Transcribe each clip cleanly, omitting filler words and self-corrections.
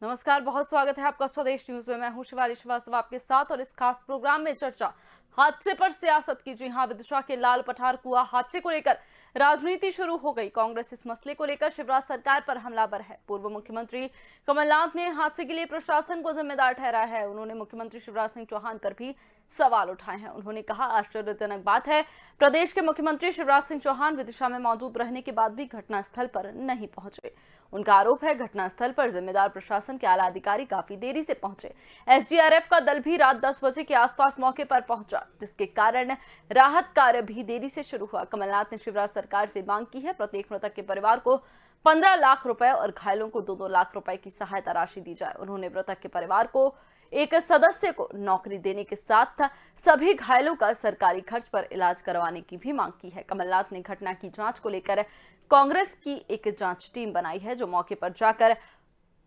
नमस्कार, बहुत स्वागत है आपका स्वदेश न्यूज में। मैं हूं शिवाली श्रीवास्तव आपके साथ और इस खास प्रोग्राम में चर्चा हादसे पर सियासत की। जी हां, विदिशा के लाल पठार कुआं हादसे को लेकर राजनीति शुरू हो गई। कांग्रेस इस मसले को लेकर शिवराज सरकार पर हमलावर है। पूर्व मुख्यमंत्री कमलनाथ ने हादसे के लिए प्रशासन को जिम्मेदार ठहराया है। उन्होंने मुख्यमंत्री शिवराज सिंह चौहान पर भी सवाल उठाए हैं। उन्होंने कहा, आश्चर्यजनक बात है, प्रदेश के मुख्यमंत्री शिवराज सिंह चौहान विदिशा में मौजूद रहने के बाद भी घटनास्थल पर नहीं पहुंचे। उनका आरोप है, घटनास्थल पर जिम्मेदार प्रशासन के आला अधिकारी काफी देरी से पहुंचे। एसडीआरएफ का दल भी रात 10 बजे के आसपास मौके पर पहुंचा, जिसके कारण राहत कार्य भी देरी से शुरू हुआ। कमलनाथ ने शिवराज सरकार से मांग की है, प्रत्येक मृतक के परिवार को 15 लाख रुपए और घायलों को 2-2 लाख रुपए की सहायता राशि दी जाए। उन्होंने मृतक के परिवार को एक सदस्य को नौकरी देने के साथ सभी घायलों का सरकारी खर्च पर इलाज करवाने की भी मांग की है। कमलनाथ ने घटना की जांच को लेकर कांग्रेस की एक जांच टीम बनाई है, जो मौके पर जाकर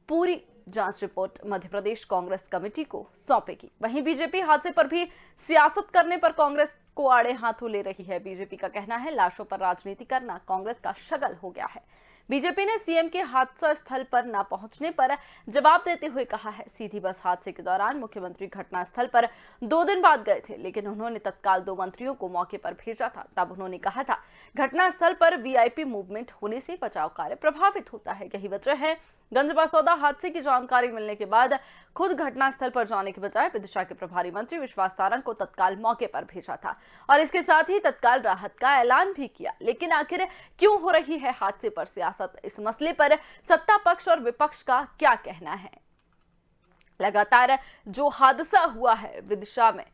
पूरी जांच रिपोर्ट मध्य प्रदेश कांग्रेस कमेटी को सौंपेगी। वहीं बीजेपी हादसे पर भी सियासत करने पर कांग्रेस को आड़े हाथों ले रही है। बीजेपी का कहना है, लाशों पर राजनीति करना कांग्रेस का शगल हो गया है। बीजेपी ने सीएम के हादसा स्थल पर न पहुंचने पर जवाब देते हुए कहा है, सीधी बस हादसे के दौरान मुख्यमंत्री घटनास्थल पर 2 दिन बाद गए थे, लेकिन उन्होंने तत्काल 2 मंत्रियों को मौके पर भेजा था। तब उन्होंने कहा था, घटनास्थल पर वीआईपी मूवमेंट होने से बचाव कार्य प्रभावित होता है। यही वजह है, गंजबासौदा हादसे की जानकारी मिलने के बाद खुद घटनास्थल पर जाने के बजाय विदिशा के प्रभारी मंत्री विश्वास सारंग को तत्काल मौके पर भेजा था और इसके साथ ही तत्काल राहत का ऐलान भी किया। लेकिन आखिर क्यों हो रही है हादसे पर सियासत? इस मसले पर सत्ता पक्ष और विपक्ष का क्या कहना है? लगातार जो हादसा हुआ है विदिशा में,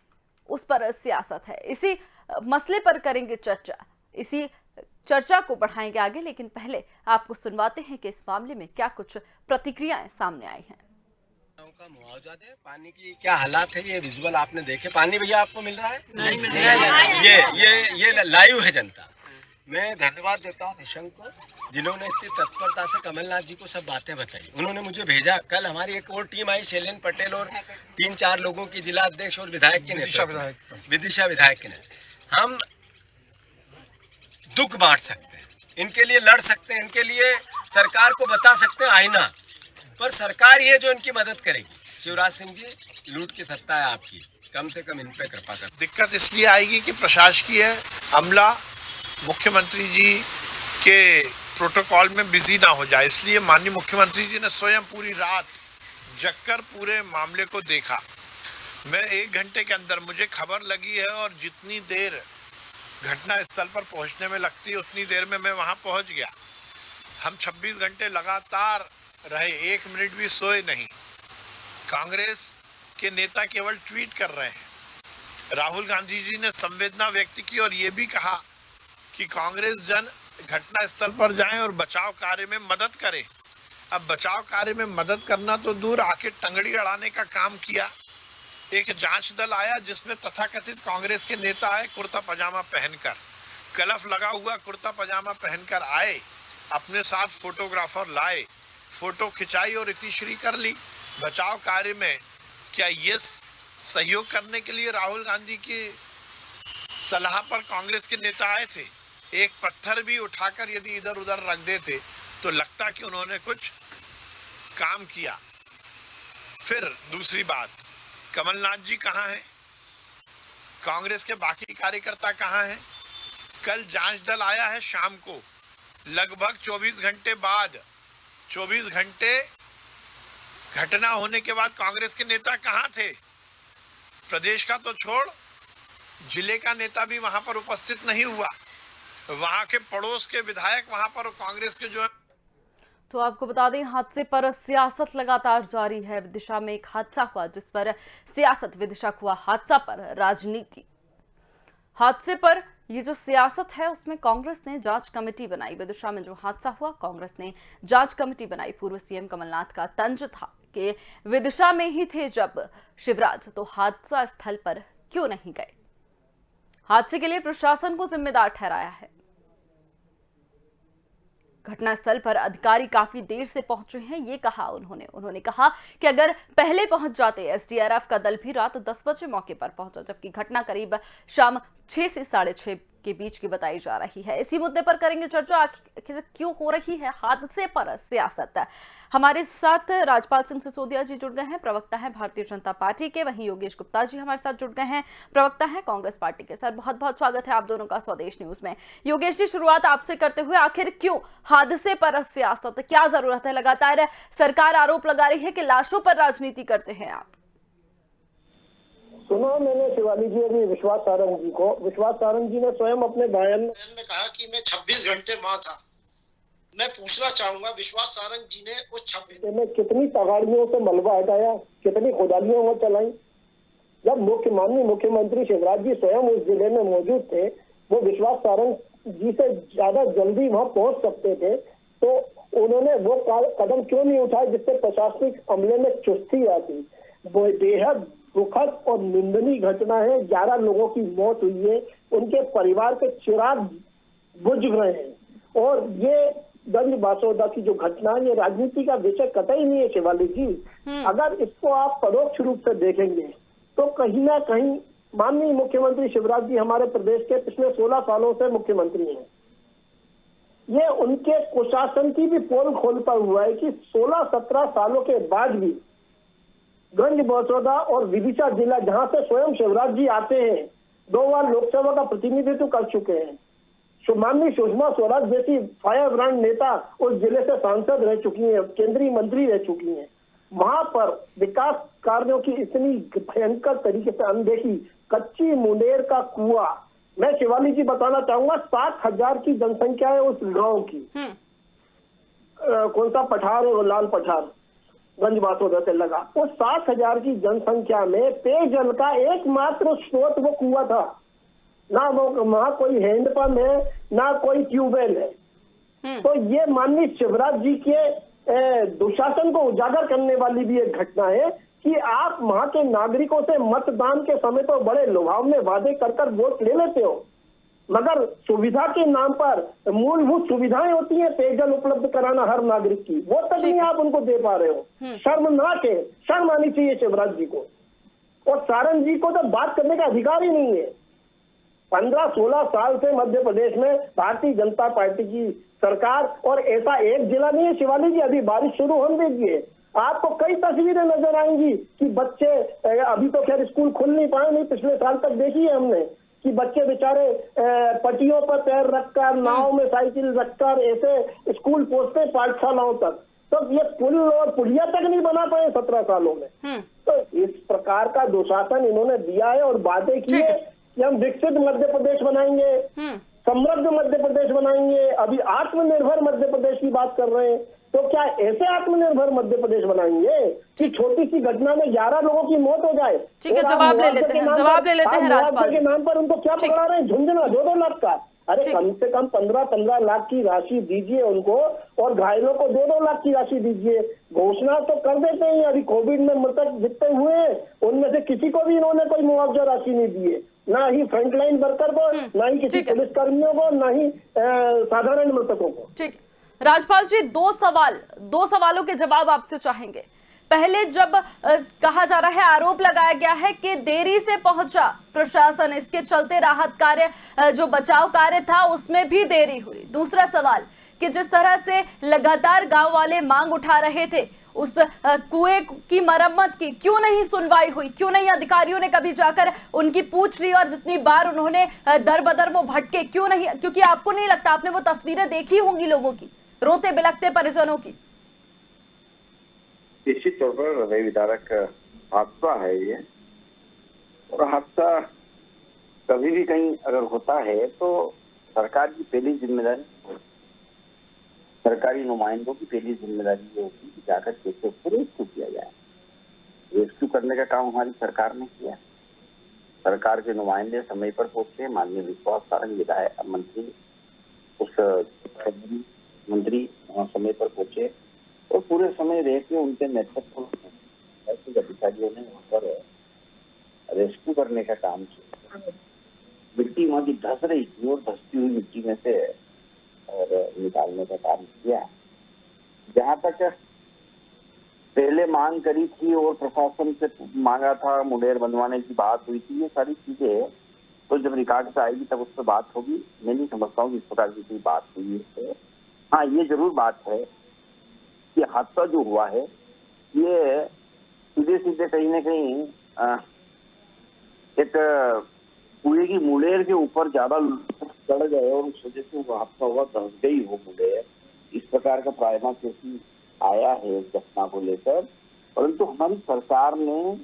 उस पर सियासत है। इसी मसले पर करेंगे चर्चा, इसी चर्चा को बढ़ाएंगे आगे। लेकिन पहले आपको सुनवाते हैं कि इस मामले में क्या कुछ प्रतिक्रियाएं सामने आई हैं। का मुआवजा दे, पानी की क्या हालात है, ये विजुअल आपने देखे। पानी भैया आपको मिल रहा है? नहीं मिल रहा है। ये लाइव है जनता। मैं धन्यवाद देता हूँ निशंक को, जिन्होंने इतनी तत्परता से कमलनाथ जी को सब बातें बताई। उन्होंने मुझे भेजा। कल हमारी एक और टीम आई, शैलेन पटेल और 3-4 लोगों की, जिला अध्यक्ष और विधायक के विदिशा विधायक के। हम दुख बांट सकते हैं, इनके लिए लड़ सकते हैं, इनके लिए सरकार को बता सकते हैं आईना, पर सरकार ही है जो इनकी मदद करेगी। शिवराज सिंह जी, लूट की सत्ता है आपकी, कम से कम इन पे कृपा कर। दिक्कत इसलिए आएगी कि प्रशासकीय अमला मुख्यमंत्री जी के प्रोटोकॉल में बिजी ना हो जाए, इसलिए माननीय मुख्यमंत्री जी ने स्वयं पूरी रात जगकर पूरे मामले को देखा। मैं 1 घंटे के अंदर, मुझे खबर लगी है और जितनी देर घटना स्थल पर पहुंचने में लगती है उतनी देर में मैं वहां पहुंच गया। हम 26 घंटे लगातार रहे, 1 मिनट भी सोए नहीं। कांग्रेस के नेता केवल ट्वीट कर रहे हैं। राहुल गांधी जी ने संवेदना व्यक्त की और ये भी कहा कि कांग्रेस जन घटनास्थल पर जाएं और बचाव कार्य में मदद करें। अब बचाव कार्य में मदद करना तो दूर, आके टंगड़ी अड़ाने का काम किया। एक जांच दल आया जिसमें तथाकथित कांग्रेस के नेता आए कुर्ता पजामा पहनकर, कलफ लगा हुआ कुर्ता पजामा पहनकर आए, अपने साथ फोटोग्राफर लाए, फोटो खिंचाई और इतिश्री कर ली। बचाव कार्य में क्या ये सहयोग करने के लिए राहुल गांधी की सलाह पर कांग्रेस के नेता आए थे? एक पत्थर भी उठाकर यदि इधर उधर रख देते तो लगता कि उन्होंने कुछ काम किया। फिर दूसरी बात, कमलनाथ जी कहाँ हैं? कांग्रेस के बाकी कार्यकर्ता कहाँ हैं? कल जांच दल आया है शाम को, लगभग 24 घंटे बाद, 24 घंटे घटना होने के बाद कांग्रेस के नेता कहाँ थे? प्रदेश का तो छोड़, जिले का नेता भी वहां पर उपस्थित नहीं हुआ। वहां के पड़ोस के विधायक वहां पर कांग्रेस के जो है। तो आपको बता दें, हादसे पर सियासत लगातार जारी है। विदिशा में एक हादसा हुआ जिस पर सियासत, विदिशा हुआ हादसा पर राजनीति। हादसे पर ये जो सियासत है उसमें कांग्रेस ने जांच कमेटी बनाई। विदिशा में जो हादसा हुआ, कांग्रेस ने जांच कमेटी बनाई। पूर्व सीएम कमलनाथ का तंज था कि विदिशा में ही थे जब शिवराज, तो हादसा स्थल पर क्यों नहीं गए? हादसे के लिए प्रशासन को जिम्मेदार ठहराया है। घटनास्थल पर अधिकारी काफी देर से पहुंचे हैं, ये कहा उन्होंने कहा कि अगर पहले पहुंच जाते, एसडीआरएफ का दल भी रात 10 बजे मौके पर पहुंचा, जबकि घटना करीब शाम 6 से 6:30 के बीच की बताई जा रही है। इसी मुद्दे पर करेंगे चर्चा, आखिर क्यों हो रही है हादसे पर सियासत। हमारे साथ राजपाल सिंह सिसोदिया जी जुड़ गए हैं, प्रवक्ता हैं भारतीय जनता पार्टी के। वहीं योगेश गुप्ता जी हमारे साथ जुड़ गए हैं, प्रवक्ता हैं कांग्रेस पार्टी के। सर, बहुत बहुत स्वागत है आप दोनों का स्वदेश न्यूज में। योगेश जी, शुरुआत आपसे करते हुए, आखिर क्यों हादसे पर सियासत, क्या जरूरत है? लगातार सरकार आरोप लगा रही है कि लाशों पर राजनीति करते हैं आप। सुना मैंने शिवाली जी अभी विश्वास सारंग जी को। विश्वास सारंग जी ने स्वयं अपने बयान में कहा कि मैं 26 घंटे वहां था। मैं पूछना चाहूंगा, विश्वास सारंग जी ने उस 26 घंटे में कितनी तगाड़ियों से मलबा हटाया, कितनी खुदालियां वो चलाई? जब माननीय मुख्यमंत्री शिवराज जी स्वयं उस जिले में मौजूद थे, वो विश्वास सारंग जी से ज्यादा जल्दी वहां पहुंच सकते थे, तो उन्होंने वो कदम क्यों नहीं उठाए जिससे प्रशासनिक अमले में चुस्ती आती? वो बेहद दुखद और निंदनीय घटना है। 11 लोगों की मौत हुई है, उनके परिवार के चिराग बुझ रहे हैं। और ये गंज बासोदा की जो घटना है, ये राजनीति का विषय कतई नहीं है शिवाली जी। अगर इसको आप परोक्ष रूप से देखेंगे तो कहीं ना कहीं माननीय मुख्यमंत्री शिवराज जी हमारे प्रदेश के पिछले 16 सालों से मुख्यमंत्री हैं। ये उनके कुशासन की भी पोल खोलता हुआ है कि 16-17 सालों के बाद भी गंज बसोदा और विदिशा जिला, जहां से स्वयं शिवराज जी आते हैं, 2 बार लोकसभा का प्रतिनिधित्व कर चुके हैं। माननीय सुषमा स्वराज जैसी फायर ब्रांड नेता उस जिले से सांसद रह चुकी हैं, केंद्रीय मंत्री रह चुकी हैं। वहां पर विकास कार्यों की इतनी भयंकर तरीके से अनदेखी, कच्ची मुंडेर का कुआं। मैं शिवाली जी बताना चाहूंगा, 60,000 की जनसंख्या है उस गांव की। कौन सा पठार है वो, लाल पठार, गंज बासोदा से लगा। उस 60,000 की जनसंख्या में पेयजल का एकमात्र स्रोत वो कुआं था। ना वो वहां कोई हैंडपंप है, ना कोई ट्यूबवेल है। तो ये माननीय शिवराज जी के दुशासन को उजागर करने वाली भी एक घटना है कि आप वहां के नागरिकों से मतदान के समय तो बड़े लुभावने वादे कर वोट ले लेते हो, मगर सुविधा के नाम पर मूलभूत सुविधाएं होती हैं, पेयजल उपलब्ध कराना हर नागरिक की, वो तक नहीं आप उनको दे पा रहे हो। शर्मनाक है, शर्म आनी चाहिए शिवराज जी को। और सारंग जी को तो बात करने का अधिकार ही नहीं है। 15-16 साल से मध्य प्रदेश में भारतीय जनता पार्टी की सरकार, और ऐसा एक जिला नहीं है शिवाली जी। अभी बारिश शुरू होने दीजिए, आपको कई तस्वीरें नजर आएंगी कि बच्चे, अभी तो खैर स्कूल खुल नहीं पाए, नहीं पिछले साल तक देखी है हमने कि बच्चे बेचारे पटियों पर पैर रखकर, नाव में साइकिल रखकर ऐसे स्कूल पहुंचते पाठशालाओं तक। तो ये पुल और पुलिया तक नहीं बना पाए 17 सालों में। तो इस प्रकार का दुशासन इन्होंने दिया है और वादे किए कि हम विकसित मध्य प्रदेश बनाएंगे, समृद्ध मध्य प्रदेश बनाएंगे, अभी आत्मनिर्भर मध्य प्रदेश की बात कर रहे हैं। तो क्या ऐसे आत्मनिर्भर मध्य प्रदेश बनाएंगे कि छोटी सी घटना में 11 लोगों की मौत हो जाए? ठीक है, जवाब ले लेते हैं राजपाल के नाम पर उनको क्या पकड़ा रहे हैं? झुंझुनू 2-2 लाख का। अरे कम से कम 15-15 लाख की राशि दीजिए उनको, और घायलों को 2-2 लाख की राशि दीजिए। घोषणा तो कर देते हैं, अभी कोविड में मृतक जितने हुए हैं उनमें से किसी को भी इन्होंने कोई मुआवजा राशि नहीं दी है, ना ही फ्रंटलाइन वर्कर को, ना ही किसी पुलिस कर्मियों को, ना ही साधारण मृतकों को। ठीक, राजपाल जी, 2 सवालों के जवाब आपसे चाहेंगे। पहले, जब कहा जा रहा है, आरोप लगाया गया है कि देरी से पहुंचा प्रशासन, इसके चलते राहत कार्य, जो बचाव कार्य था उसमें भी देरी हुई। दूसरा सवाल कि जिस तरह से लगातार गांव वाले मांग उठा रहे थे उस कुएं की मरम्मत की, क्यों नहीं सुनवाई हुई? क्यों नहीं अधिकारियों ने कभी जाकर उनकी पूछ ली? और जितनी बार उन्होंने दर बदर वो भटके, क्यों नहीं? क्योंकि आपको नहीं लगता, आपने वो तस्वीरें देखी होंगी लोगों की, रोते बिलखते परिजनों की। निश्चित तौर पर हृदय विदारक हादसा है ये, और हादसा कभी भी कहीं अगर होता है तो सरकार की पहली जिम्मेदारी, सरकारी नुमाइंदों की पहली जिम्मेदारी ये होती है कि जाकर कैसे उसको रेस्क्यू किया जाए। रेस्क्यू करने का काम हमारी सरकार ने किया। सरकार के नुमाइंदे समय पर पहुंचे, माननीय विश्वास सारंग विधायक मंत्री, उस मंत्री समय पर पहुंचे और पूरे समय रह के उनके नेतृत्व में ऐसे अधिकारियों ने वहां पर रेस्क्यू करने का काम किया। मिट्टी वहां की धस रही थी और धसती हुई मिट्टी में से और निकालने का काम किया। जहां तक पहले मांग करी थी और प्रशासन से मांगा था, मुंडेर बनवाने की बात हुई थी, ये सारी चीजें तो जब रिकॉर्ड आएगी तब उस पर बात होगी। मैं नहीं समझता हूँ कि इस प्रकार की कोई बात हुई है। हाँ, ये जरूर बात है कि हादसा जो हुआ है ये सीधे सीधे कहीं ना कहीं एक कुएं की मुड़ेर के ऊपर ज्यादा चढ़ गए और उस वजह से वो हादसा हुआ, धंस गई वो मुड़ेर। इस प्रकार का प्राइमा फेसी आया है इस घटना को लेकर। परंतु हमारी सरकार ने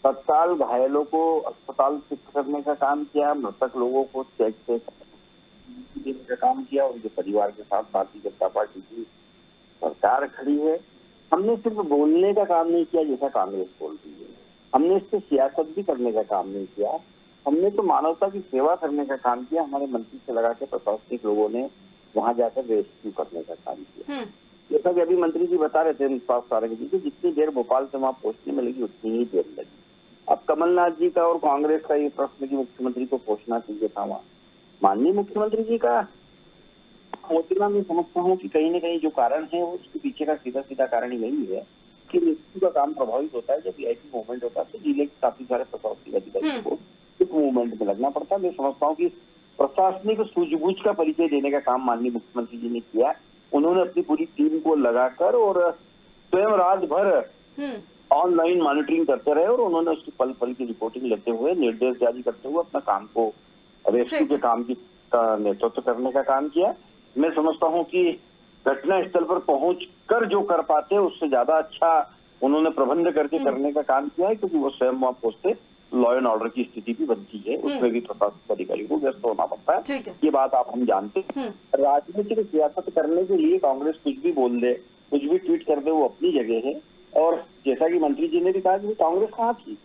तत्काल घायलों को अस्पताल शिफ्ट करने का काम किया, मृतक लोगों को चेक से देने का काम किया। उनके परिवार के साथ भारतीय जनता पार्टी की सरकार खड़ी है। हमने सिर्फ बोलने का काम नहीं किया जैसा कांग्रेस बोल रही है, हमने इससे सियासत भी करने का काम नहीं किया। हमने तो मानवता की सेवा करने का काम किया। हमारे मंत्री से लगा के प्रशासनिक लोगों ने वहां जाकर रेस्क्यू करने का काम किया। जैसा कि अभी मंत्री जी बता रहे थे विश्वास सारंग जी, जितनी देर भोपाल से वहां पहुंचने में लगी उतनी ही देर लगी। अब कमलनाथ जी का और कांग्रेस का ये प्रश्न की मुख्यमंत्री को पूछना चाहिए था वहाँ। माननीय मुख्यमंत्री जी का पहुंचना मैं समझता हूँ कि कहीं न कहीं जो कारण है वो उसके पीछे का सीधा सीधा कारण यही है कि रेस्क्यू का काम प्रभावित होता है। जब वीआईपी मूवमेंट होता है तो जिले के काफी सारे प्रशासनिक अधिकारियों को इस मूवमेंट में लगना पड़ता है। मैं समझता हूँ कि प्रशासनिक सूझबूझ का परिचय देने का काम माननीय मुख्यमंत्री जी ने किया। उन्होंने अपनी पूरी टीम को लगाकर और स्वयं रात भर ऑनलाइन मॉनिटरिंग करते रहे और उन्होंने उसकी पल पल की रिपोर्टिंग लेते हुए, निर्देश जारी करते हुए अपना काम को, रेस्क्यू के काम की नेतृत्व करने का काम किया। मैं समझता हूं कि घटना स्थल पर पहुंचकर जो कर पाते हैं उससे ज्यादा अच्छा उन्होंने प्रबंध करके करने का काम किया है, क्योंकि वो स्वयं वहां पहुंचते लॉ एंड ऑर्डर की स्थिति भी बनती है, उसमें भी प्रशासनिक अधिकारी को व्यस्त होना पड़ता है। ये बात आप हम जानते हैं। राजनीतिक सियासत करने के लिए कांग्रेस कुछ भी बोल दे, कुछ भी ट्वीट कर दे, वो अपनी जगह है। और जैसा कि मंत्री जी ने भी कहा कि कांग्रेस कहाँ थी।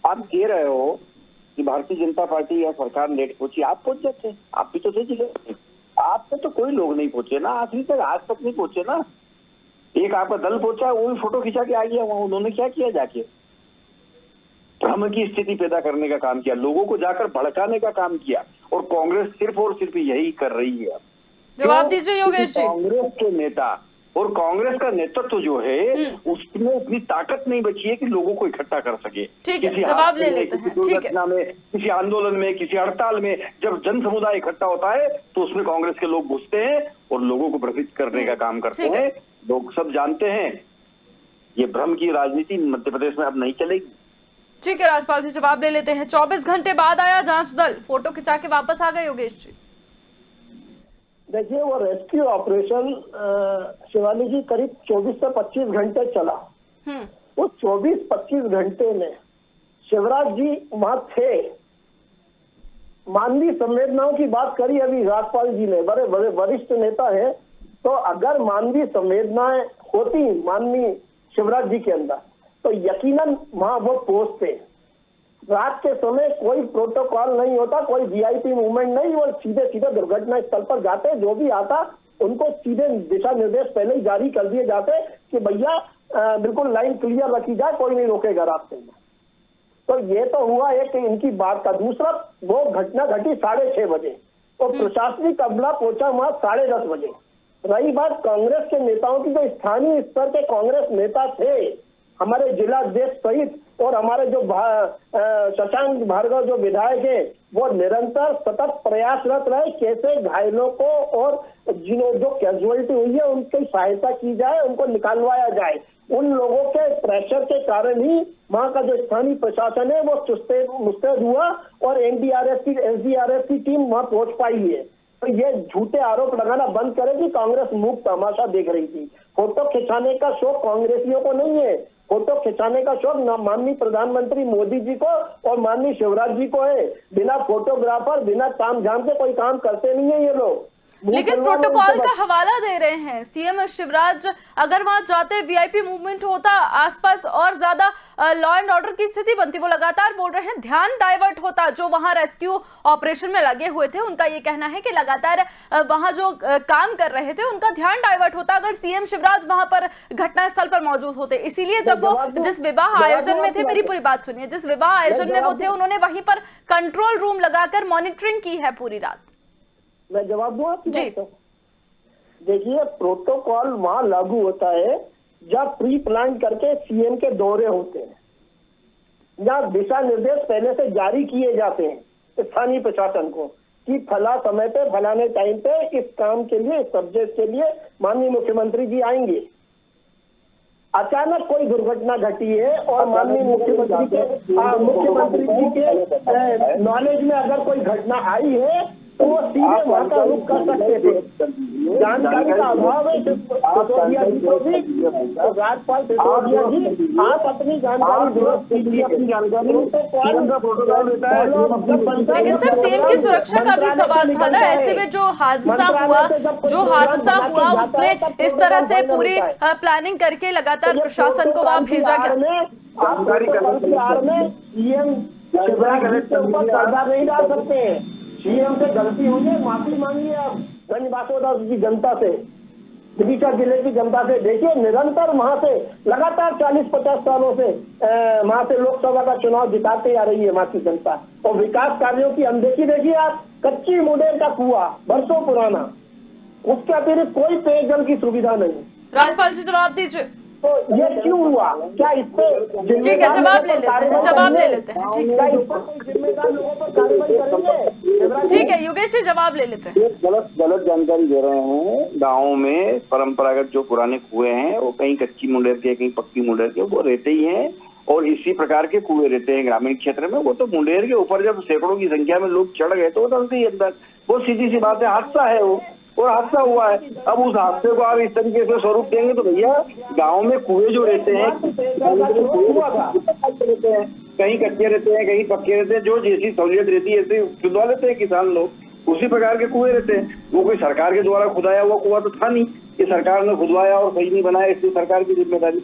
आप कह रहे हो कि भारतीय जनता पार्टी या सरकार लेट पहुंची, आप पहुंच जाते, आप भी तो थे जिले, आप पे तो कोई लोग नहीं पहुंचे ना, आखिरी तक आज तक नहीं पहुंचे ना। एक आपका दल पहुंचा, वो भी फोटो खिंचा के आ गया वहां। उन्होंने क्या किया? जाके भ्रम की स्थिति पैदा करने का काम किया, लोगों को जाकर भड़काने का काम किया। और कांग्रेस सिर्फ और सिर्फ यही कर रही है। जवाब दीजिए योगेश जी। कांग्रेस के नेता और कांग्रेस का नेतृत्व जो है उसमें इतनी ताकत नहीं बची है कि लोगों को इकट्ठा कर सके। ठीक है, जवाब ले लेते हैं। ठीक है, में, किसी आंदोलन में, किसी हड़ताल में जब जन समुदाय इकट्ठा होता है तो उसमें कांग्रेस के लोग घुसते हैं और लोगों को भ्रमित करने का काम करते हैं। लोग सब जानते हैं ये भ्रम की राजनीति मध्य प्रदेश में अब नहीं चलेगी। ठीक है राजपाल जी, जवाब ले लेते हैं। 24 घंटे बाद आया जांच दल, फोटो खिंचा के वापस आ गए योगेश जी। देखिए, वो रेस्क्यू ऑपरेशन शिवानी जी करीब 24 से 25 घंटे चला। वो 24-25 घंटे में शिवराज जी वहां थे। मानवीय संवेदनाओं की बात करी अभी राजपाल जी ने, बड़े बड़े वरिष्ठ नेता है, तो अगर मानवीय संवेदनाएं होती माननीय शिवराज जी के अंदर तो यकीनन वहां वो पहुंचते। रात के समय कोई प्रोटोकॉल नहीं होता, कोई वीआईपी मूवमेंट नहीं, वो सीधे सीधे दुर्घटना स्थल पर जाते। जो भी आता उनको सीधे दिशा निर्देश पहले ही जारी कर दिए जाते कि भैया बिल्कुल लाइन क्लियर रखी जाए, कोई नहीं रोकेगा रास्ते में। तो ये तो हुआ एक इनकी बात का। दूसरा, वो घटना घटी 6:30 बजे और प्रशासनिक अमला पहुंचा वहां 10:30 बजे। रही बात कांग्रेस के नेताओं की, जो स्थानीय स्तर के कांग्रेस नेता थे, हमारे जिला अध्यक्ष सहित और हमारे जो शशांक भार्गव जो विधायक है, वो निरंतर सतत प्रयासरत रहे कैसे घायलों को और जो कैजुअलिटी हुई है उनकी सहायता की जाए, उनको निकालवाया जाए। उन लोगों के प्रेशर के कारण ही वहां का जो स्थानीय प्रशासन है वो मुस्तैद हुआ और एनडीआरएफ की, एसडीआरएफ की टीम वहां पहुंच पाई है। तो ये झूठे आरोप लगाना बंद करेगी। कांग्रेस मुक्त तमाशा देख रही थी। फोटो खिंचाने का शौक कांग्रेसियों को नहीं है। फोटो खिंचाने का शौक माननीय प्रधानमंत्री मोदी जी को और माननीय शिवराज जी को है। बिना फोटोग्राफर, बिना तामझाम के कोई काम करते नहीं है ये लोग। लेकिन प्रोटोकॉल का हवाला दे रहे हैं सीएम शिवराज। अगर वहां जाते, वीआईपी मूवमेंट होता, आसपास और ज्यादा लॉ एंड ऑर्डर की स्थिति बनती। वो लगातार बोल रहे हैं ध्यान डाइवर्ट होता। जो वहां रेस्क्यू ऑपरेशन में लगे हुए थे उनका ये कहना है कि लगातार वहां जो काम कर रहे थे उनका ध्यान डाइवर्ट होता अगर सीएम शिवराज वहां पर घटनास्थल पर मौजूद होते। इसीलिए जब वो जिस विवाह आयोजन में थे, मेरी पूरी बात सुनिए, जिस विवाह आयोजन में वो थे उन्होंने वहीं पर कंट्रोल रूम लगाकर मॉनिटरिंग की है पूरी रात। मैं जवाब दूं आपकी बात को? देखिए, प्रोटोकॉल वहां लागू होता है जब प्री प्लान करके सीएम के दौरे होते हैं, जहाँ दिशा निर्देश पहले से जारी किए जाते हैं। स्थानीय प्रशासन को कि फला समय पे फलाने टाइम पे इस काम के लिए, इस सब्जेक्ट के लिए माननीय मुख्यमंत्री जी आएंगे। अचानक कोई दुर्घटना घटी है और माननीय मुख्यमंत्री जी के नॉलेज में अगर कोई घटना आई है तो वो सीधे वहां का रुख कर सकते थे। जानकारी का अभाव है सिसोदिया जी को भी, तो राज्यपाल सिसोदिया जी आप अपनी जानकारी दुरुस्त कीजिए, अपनी जानकारी। लेकिन सर सीएम की सुरक्षा का भी सवाल था ना, ऐसे में जो हादसा हुआ उसमें इस तरह से पूरी प्लानिंग करके लगातार प्रशासन को वहां भेजा गया। सीएम पर्दा नहीं डाल सकते हैं। सीएम से गलती हुई है, माफी मांगिए आप गंजबासोदा की जनता से, विदिशा जिले की जनता से। देखिए निरंतर वहां से लगातार 40-50 सालों से वहां से लोकसभा का चुनाव जिताते आ रही है वहां की जनता, और विकास कार्यों की अनदेखी देखिए आप। कच्ची मुंडेर का कुआं वर्षों पुराना, उसके अतिरिक्त कोई पेयजल की सुविधा नहीं। राज्यपाल जी जवाब दीजिए, तो ये क्यों हुआ? क्या इस पे ठीक है जवाब ले लेते हैं, जवाब ले लेते हैं, ठीक है जिम्मेदार लोगों पर कार्रवाई करेंगे? ठीक है योगेश जी जवाब ले लेते हैं। गलत जानकारी दे रहे हैं। गाँव में परंपरागत जो पुराने कुएं हैं वो कहीं कच्ची मुंडेर के, कहीं पक्की मुंडेर के, वो रहते ही हैं और इसी प्रकार के कुएं रहते हैं ग्रामीण क्षेत्र में। वो तो मुंडेर के ऊपर जब सैकड़ों की संख्या में लोग चढ़ गए तो वो डलते ही अंदर, वो सीधी सी बात है, हादसा है वो, और हादसा हुआ है। अब उस हादसे को आप इस तरीके से स्वरूप देंगे तो भैया गांव में कुएं जो रहते हैं कहीं कच्चे रहते हैं, कहीं पक्के रहते हैं, जो जैसी सहूलियत रहती है ऐसे खुदवा लेते हैं किसान लोग, उसी प्रकार के कुएं रहते हैं। वो कोई सरकार के द्वारा खुदाया हुआ कुआं तो था नहीं कि सरकार ने खुदवाया और सही नहीं बनाया, इसलिए सरकार की जिम्मेदारी।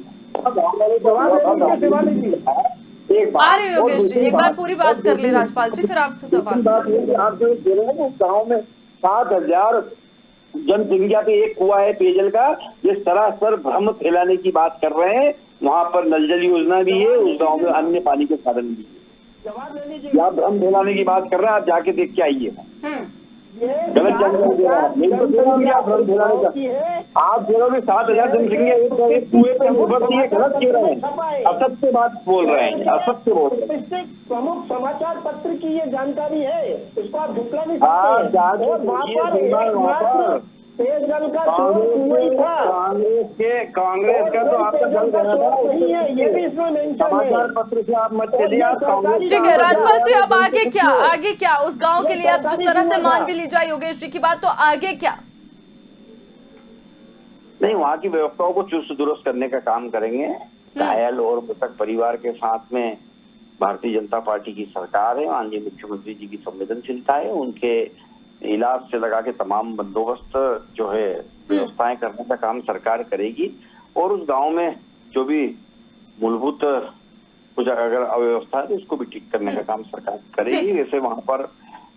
आ रहे योगेश जी, एक बार पूरी बात कर ले राज्यपाल जी, फिर आपसे सवाल। आप जो कह रहे हैं गाँव में 7,000 जनसंख्या पे एक कुआं है पेयजल का, ये सरासर भ्रम फैलाने की बात कर रहे हैं। वहाँ पर नल जल योजना भी है, उस गांव में अन्य पानी के साधन भी है। आप भ्रम फैलाने की बात कर रहे हैं, आप जाके देख के आइए। गलत जानकारी दे रहा है, नहीं तो आप भ्रम फैलाने का। आप कह रहे हो 7,000 जनसंख्या एक कुएं पर निर्भर थी, गलत कह रहे हैं, असत्य बात बोल रहे हैं, असत्य बोल रहे हैं। प्रमुख समाचार पत्र की ये जानकारी है, इसको आप झुकला नहीं सकते। पेयजल का कांग्रेस का तो आपका जल देना था, ये भी इसमें मेंशन है। समाचार पत्र से आप मत चलिए, आप कांग्रेस। ठीक है राज्यपाल जी, अब आगे क्या उस गांव के लिए? अब जिस तरह से मान भी ली जाए योगेश जी की बात, तो आगे क्या? नहीं, वहाँ की व्यवस्थाओं को चुस्त दुरुस्त करने का काम करेंगे। घायल और मृतक परिवार के साथ में भारतीय जनता पार्टी की सरकार है, माननीय मुख्यमंत्री जी की संवेदनशीलता है, उनके इलाज से लगा के तमाम बंदोबस्त जो है व्यवस्थाएं करने का काम सरकार करेगी। और उस गांव में जो भी मूलभूत कुछ अगर अव्यवस्था है तो उसको भी ठीक करने का काम सरकार करेगी। वैसे वहां पर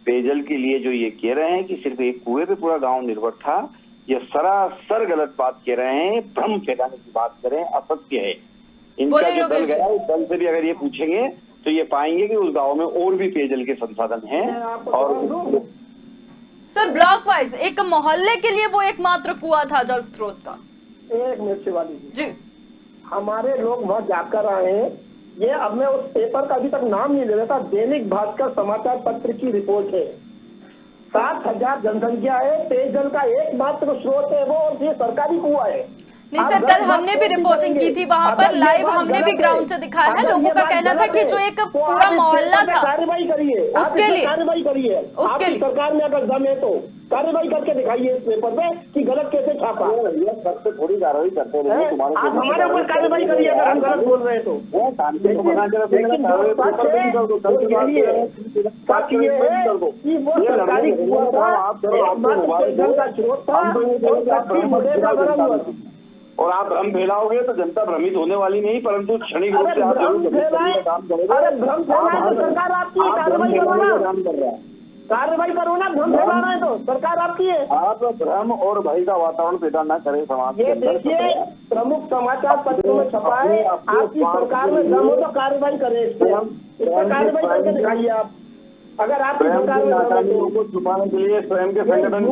पेयजल के लिए जो ये कह रहे हैं कि सिर्फ एक कुएं पे पूरा गांव निर्भर था, ये सरासर गलत बात कह रहे हैं, भ्रम फैलाने की बात करें, असत्य है। इनका जो दल गया उस दल से भी अगर ये पूछेंगे तो ये पाएंगे कि उस गाँव में और भी पेयजल के संसाधन है। और सर ब्लॉक वाइज एक मोहल्ले के लिए वो एकमात्र कुआं था जल स्रोत का। एक मिनट शिवाली जी, हमारे लोग वहाँ जाकर आए हैं। ये अब मैं उस पेपर का अभी तक नाम नहीं ले रहा था, दैनिक भास्कर समाचार पत्र की रिपोर्ट है। 7,000 जनसंख्या है, पेयजल का एकमात्र स्रोत है वो, और ये सरकारी कुआं है। नहीं सर, कल हमने भी रिपोर्टिंग की थी वहां पर, लाइव हमने भी ग्राउंड से दिखाया है। लोगों का कहना था कि जो एक पूरा मोहल्ला था कार्रवाई करिए, उसके लिए कार्रवाई करिए, उसके लिए सरकार में अगर दम है तो कार्रवाई करके दिखाइए इस पेपर पे कि गलत कैसे छापा। सबसे थोड़ी कार्रवाई करते हैं, आप हमारे ऊपर कार्रवाई करिए अगर हम गलत बोल रहे हैं तो। सरकारी कुआं था और आप भ्रम फैलाओगे तो जनता भ्रमित होने वाली नहीं, परंतु क्षणिक रूप से आप सरकार आपकी कार्रवाई करो ना, भ्रम फैलाना है तो सरकार आपकी है। आप भ्रम और भय का वातावरण पैदा न करें समाज। ये देखिए प्रमुख समाचार पत्रों में छपा है, आपकी सरकार में दम हो तो कार्रवाई करें, इस पर कार्रवाई करके दिखाइए आप। अगर आपकी सरकार में को छुपाने के लिए स्वयं के संगठन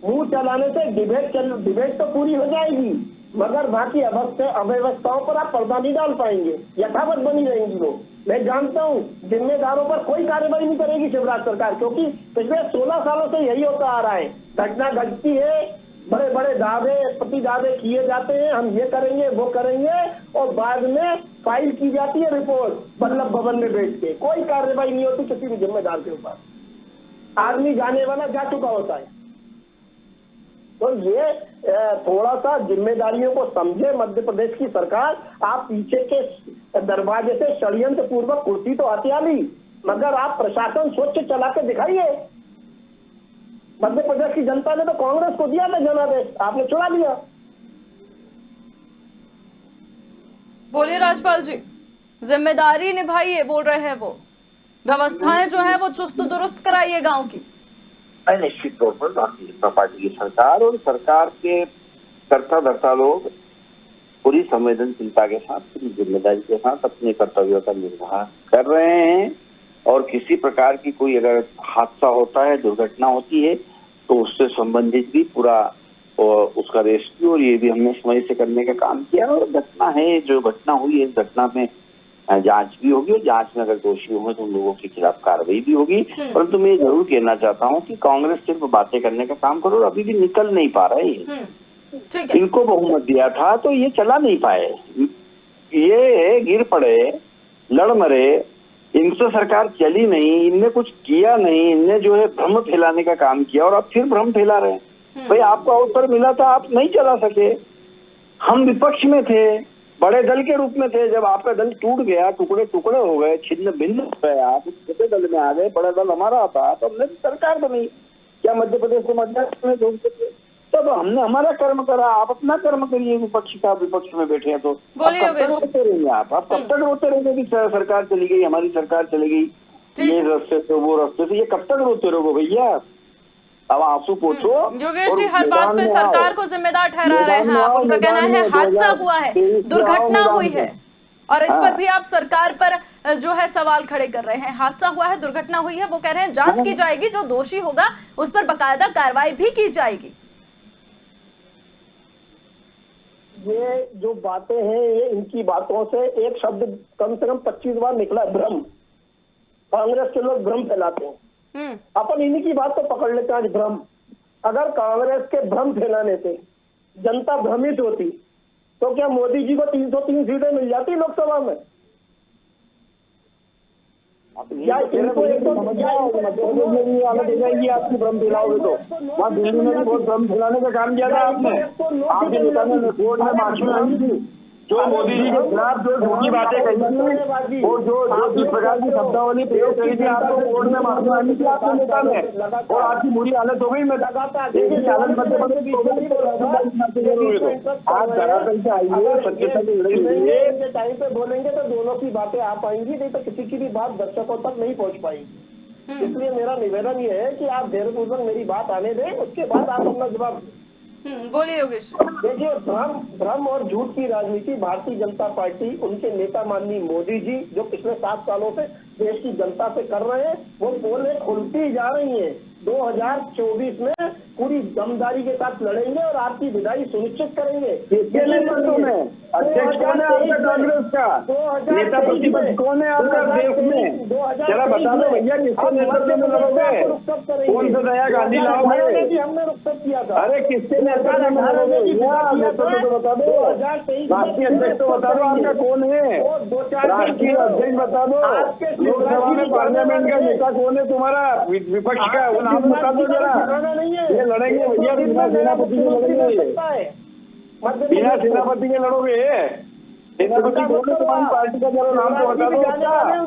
मुंह चलाने से डिबेट तो पूरी हो जाएगी, मगर बाकी अव्यवस्थाओं पर आप पर्दा नहीं डाल पाएंगे, यथावत बनी रहेंगी वो। मैं जानता हूँ जिम्मेदारों पर कोई कार्रवाई नहीं करेगी शिवराज सरकार, क्योंकि पिछले 16 सालों से यही होता आ रहा है। घटना घटती है, बड़े बड़े दावे प्रति दावे किए जाते हैं, हम ये करेंगे वो करेंगे, और बाद में फाइल की जाती है रिपोर्ट वल्लभ भवन में बैठ के। कोई कार्रवाई नहीं होती किसी भी जिम्मेदार के ऊपर। आदमी जाने वाला जा चुका होता है। तो ये थोड़ा सा जिम्मेदारियों को समझे मध्य प्रदेश की सरकार। आप पीछे के दरवाजे से षड्यंत्र पूर्वक कुर्सी तो हथिया ली, मगर आप प्रशासन स्वच्छ चला के दिखाइए। मध्य प्रदेश की जनता ने तो कांग्रेस को दिया था जनादेश, आपने चुरा लिया। बोलिए राजपाल जी, जिम्मेदारी निभाइए बोल रहे हैं वो, व्यवस्थाएं जो है वो चुस्त दुरुस्त कराइए गांव की। निश्चित तौर पर भारतीय जनता पार्टी की सरकार और सरकार के कर्ता धर्ता लोग पूरी संवेदनशीलता के साथ, पूरी जिम्मेदारी के साथ अपने कर्तव्यों का निर्वाह कर रहे हैं। और किसी प्रकार की कोई अगर हादसा होता है, दुर्घटना होती है, तो उससे संबंधित भी पूरा उसका रेस्क्यू और ये भी हमने समय से करने का काम किया। और घटना है, जो घटना हुई है, इस घटना में जांच भी होगी, और जांच में अगर दोषी होंगे तो उन लोगों के खिलाफ कार्रवाई भी होगी। परंतु मैं जरूर कहना चाहता हूं कि कांग्रेस सिर्फ बातें करने का काम करो, और अभी भी निकल नहीं पा रहा है। ठीक है, इनको बहुमत दिया था तो ये चला नहीं पाए, ये गिर पड़े, लड़ मरे, इनसे सरकार चली नहीं, इनने कुछ किया नहीं, इनने जो है भ्रम फैलाने का काम किया, और अब फिर भ्रम फैला रहे हैं। भाई आपको अवसर मिला था, आप नहीं चला सके। हम विपक्ष में थे, बड़े दल के रूप में थे, जब आपका दल टूट गया, टुकड़े टुकड़े हो गए, छिन्न भिन्न हो गए, आप छोटे दल में आ गए, बड़ा दल हमारा था, तो हमने सरकार बनाई। क्या मध्य प्रदेश को मध्य में जोड़ सके? तब हमने हमारा कर्म करा, आप अपना कर्म करिए। विपक्ष का विपक्ष में बैठे हैं तो कब तक रोते रहेंगे? आप कब तक रोते रहेंगे कि सरकार चली गई, हमारी सरकार चली गई, ये रास्ते से वो रास्ते से? ये कब तक रोते रहोगे भैया? अब आंसू पोछो। योगेश जी हर बात पे सरकार को जिम्मेदार ठहरा रहे हैं आप। उनका कहना है हादसा हुआ है, दुर्घटना हुई है, और इस पर भी आप सरकार पर जो है सवाल खड़े कर रहे हैं। हादसा हुआ है, दुर्घटना हुई है, वो कह रहे हैं जांच की जाएगी, जो दोषी होगा उस पर बाकायदा कार्रवाई भी की जाएगी। ये जो बातें हैं, ये इनकी बातों से एक शब्द कम से कम 25 बार निकला, भ्रम। कांग्रेस के लोग भ्रम फैलाते हैं, अपन इन्हीं की बात को पकड़ लेते हैं आज, भ्रम। अगर कांग्रेस के भ्रम फैलाने से जनता भ्रमित होती तो क्या मोदी जी को 303 सीटें मिल जाती लोकसभा में? या इनको एक तो आपकी भ्रम फैलाओगे तो वहाँ दिल्ली में भी बहुत भ्रम फैलाने का काम किया था आपने। आपके नेता ने कोर्ट में माफी मांगी थी, जो मोदी जी के खिलाफ जो झूठी बातें कही थी और जो जिस प्रकार की शब्दावली प्रयोग करी थी, आपको कोर्ट में माफी मांगी थी आपके नेता ने, और आपकी बुरी हालत हो गई। मैं लगातार हालत आप धरातल से आइए, सत्यता की लड़ाई के टाइम पे बोलेंगे तो दोनों की बातें आ पाएंगी, नहीं तो किसी की भी बात दर्शकों तक नहीं पहुंच पाएगी। इसलिए मेरा निवेदन ये है कि आप धैर्यपूर्वक मेरी बात आने दें, उसके बाद आप अपना जवाब बोलिए योगेश। देखिए, भ्रम और झूठ की राजनीति भारतीय जनता पार्टी, उनके नेता माननीय मोदी जी जो पिछले 7 सालों से देश की जनता से कर रहे हैं, वो पोलें खुलती जा रही हैं। 2024 में पूरी दमदारी के साथ लड़ेंगे और आपकी विदाई सुनिश्चित करेंगे। अध्यक्ष कौन है आपका कांग्रेस का? नेता प्रतिपक्ष कौन है आपका देश में? जरा बता दो भैया, किसके नेतृत्व में लड़ोगे? कौन सा दया गांधी लाओगे? हमने रुखसत किया था। अरे किसके नेतृत्व में लड़ोगे? नेतृत्व तो बता दो, राष्ट्रीय अध्यक्ष तो बता दो आपका कौन है? राष्ट्रीय अध्यक्ष बता दो। लोकसभा में पार्लियामेंट का नेता कौन है तुम्हारा विपक्ष का? वो नाम बता दो जरा। ये लड़ेंगे भैया, बिना सेनापति के लड़ेंगे, बिना सेनापति के लड़ोगे। पार्टी का जरा नाम तो बता दो।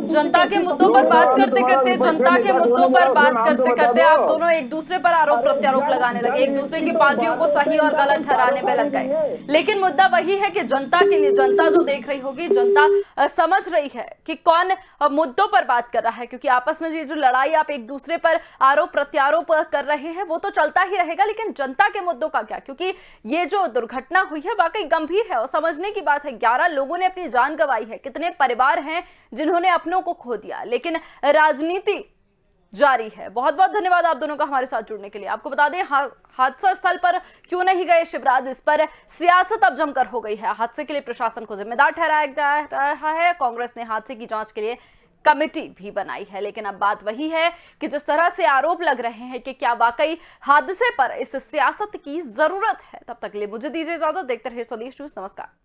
जनता के मुद्दों पर बात करते करते आप दोनों एक दूसरे पर आरोप प्रत्यारोप लगाने लगे, एक दूसरे की पार्टियों को सही और गलत ठहराने में लग गए। लेकिन मुद्दा वही है कि जनता के लिए, जनता जो देख रही होगी, जनता समझ रही है कि कौन मुद्दों पर बात कर रहा है, क्योंकि आपस में ये जो लड़ाई आप एक दूसरे पर आरोप प्रत्यारोप कर रहे हैं वो तो चलता ही रहेगा, लेकिन जनता के मुद्दों का क्या? क्योंकि ये जो दुर्घटना हुई है वाकई गंभीर है और समझने की बात है। 11 लोगों ने अपनी जान गंवाई है, कितने परिवार हैं जिन्होंने अपनों को खो दिया, लेकिन राजनीति जारी है। बहुत बहुत धन्यवाद आप दोनों का हमारे साथ जुड़ने के लिए। आपको बता दें हादसा स्थल पर क्यों नहीं गए शिवराज, इस पर सियासत अब जमकर हो गई है। हादसे के लिए प्रशासन को जिम्मेदार ठहराया जा रहा है। कांग्रेस ने हादसे की जांच के लिए कमेटी भी बनाई है, लेकिन अब बात वही है कि जिस तरह से आरोप लग रहे हैं कि क्या वाकई हादसे पर इस सियासत की जरूरत है। तब तक के लिए मुझे दीजिए इजाजत। देखते रहिए स्वदेश न्यूज। नमस्कार।